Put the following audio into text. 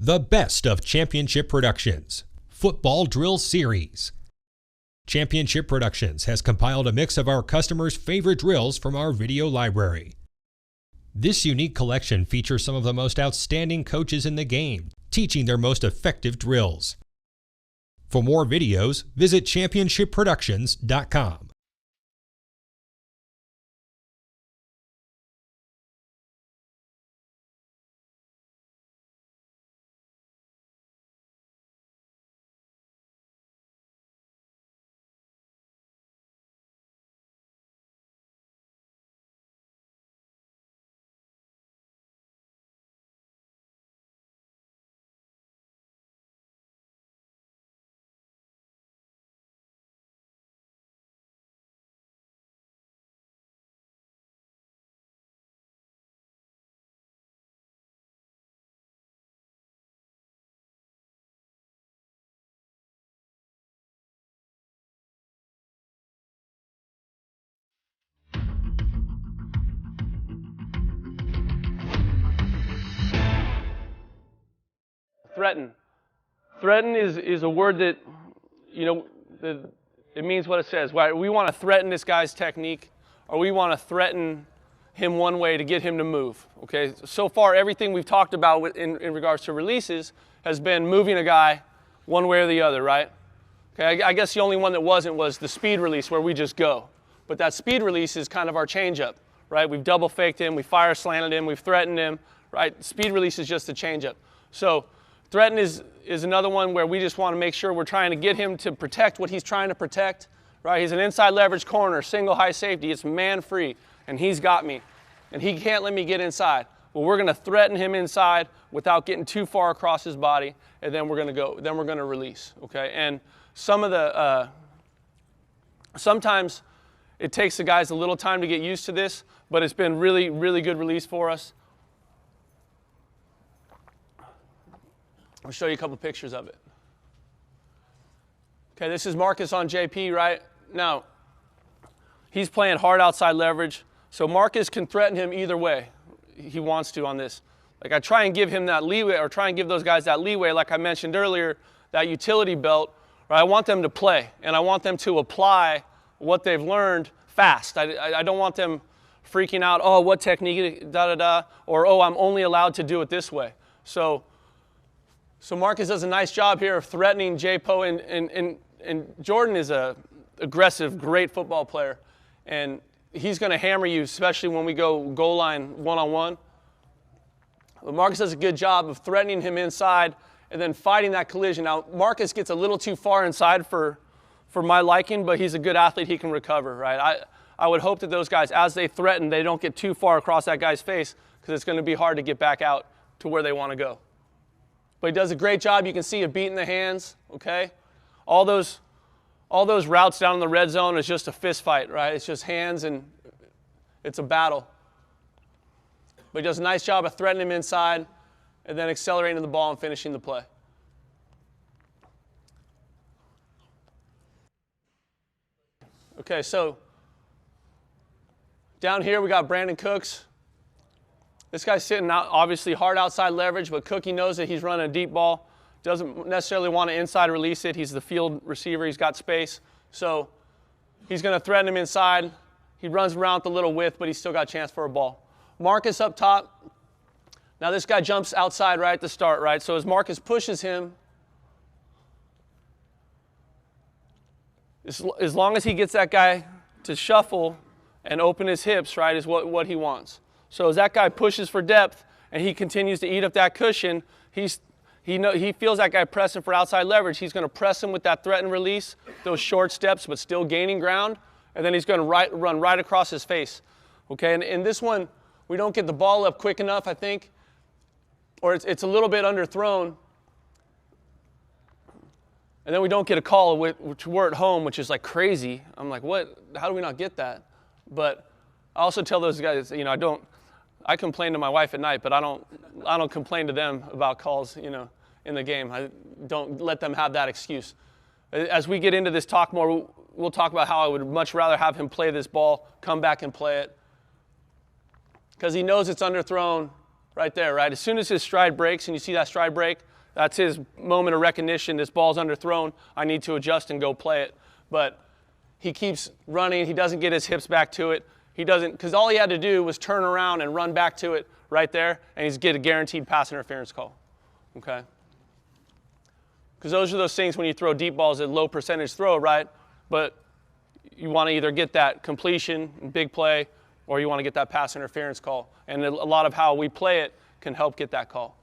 The best of Championship Productions Football Drill Series. Championship Productions has compiled a mix of our customers' favorite drills from our video library. This unique collection features some of the most outstanding coaches in the game, teaching their most effective drills. For more videos, visit championshipproductions.com. Threaten. Threaten is a word that, it means what it says. We want to threaten this guy's technique, or we want to threaten him one way to get him to move. Okay. So far, everything we've talked about in regards to releases has been moving a guy one way or the other, right? Okay. I guess the only one that wasn't was the speed release where we just go. But that speed release is kind of our changeup, right? We've double faked him, we fire slanted him, we've threatened him, right? Speed release is just the changeup. So threaten is another one where we just want to make sure we're trying to get him to protect what he's trying to protect, right? He's an inside leverage corner, single high safety. It's man free, and he's got me, and he can't let me get inside. Well, we're going to threaten him inside without getting too far across his body, and then we're going to go. Then we're going to release, okay? And some of the sometimes it takes the guys a little time to get used to this, but it's been really, really good release for us. I'll show you a couple pictures of it. Okay, this is Marcus on JP, right? Now, he's playing hard outside leverage, so Marcus can threaten him either way he wants to on this. Like I try and give him that leeway, or try and give those guys that leeway, like I mentioned earlier, that utility belt, right? I want them to play, and I want them to apply what they've learned fast. I don't want them freaking out, oh, what technique, or oh, I'm only allowed to do it this way. So Marcus does a nice job here of threatening J-Po, and Jordan is a aggressive, great football player, and he's going to hammer you, especially when we go goal line one-on-one. But Marcus does a good job of threatening him inside and then fighting that collision. Now, Marcus gets a little too far inside for my liking, but he's a good athlete. He can recover, right? I would hope that those guys, as they threaten, they don't get too far across that guy's face, because it's going to be hard to get back out to where they want to go. But he does a great job. You can see a beat in the hands, okay? All those routes down in the red zone is just a fist fight, right? It's just hands, and it's a battle. But he does a nice job of threatening him inside and then accelerating the ball and finishing the play. Okay, so down here we got Brandon Cooks. This guy's sitting out, obviously hard outside leverage, but Cookie knows that he's running a deep ball. Doesn't necessarily want to inside release it. He's the field receiver. He's got space. So he's going to threaten him inside. He runs around with a little width, but he's still got a chance for a ball. Marcus up top. Now this guy jumps outside right at the start, right? So as Marcus pushes him, as long as he gets that guy to shuffle and open his hips, right, is what he wants. So as that guy pushes for depth and he continues to eat up that cushion, he feels that guy pressing for outside leverage. He's going to press him with that threat and release, those short steps, but still gaining ground, and then he's going to run right across his face. Okay, and in this one, we don't get the ball up quick enough, I think, or it's a little bit underthrown, and then we don't get a call, which we're at home, which is like crazy. I'm like, what? How do we not get that? But I also tell those guys, I complain to my wife at night, but I don't complain to them about calls, in the game. I don't let them have that excuse. As we get into this talk more, we'll talk about how I would much rather have him play this ball, come back and play it, because he knows it's underthrown, right there, right? As soon as his stride breaks and you see that stride break, that's his moment of recognition. This ball's underthrown. I need to adjust and go play it. But he keeps running. He doesn't get his hips back to it. He doesn't, because all he had to do was turn around and run back to it right there, and he's get a guaranteed pass interference call, okay? Because those are those things when you throw deep balls, a low percentage throw, right? But you want to either get that completion, big play, or you want to get that pass interference call. And a lot of how we play it can help get that call.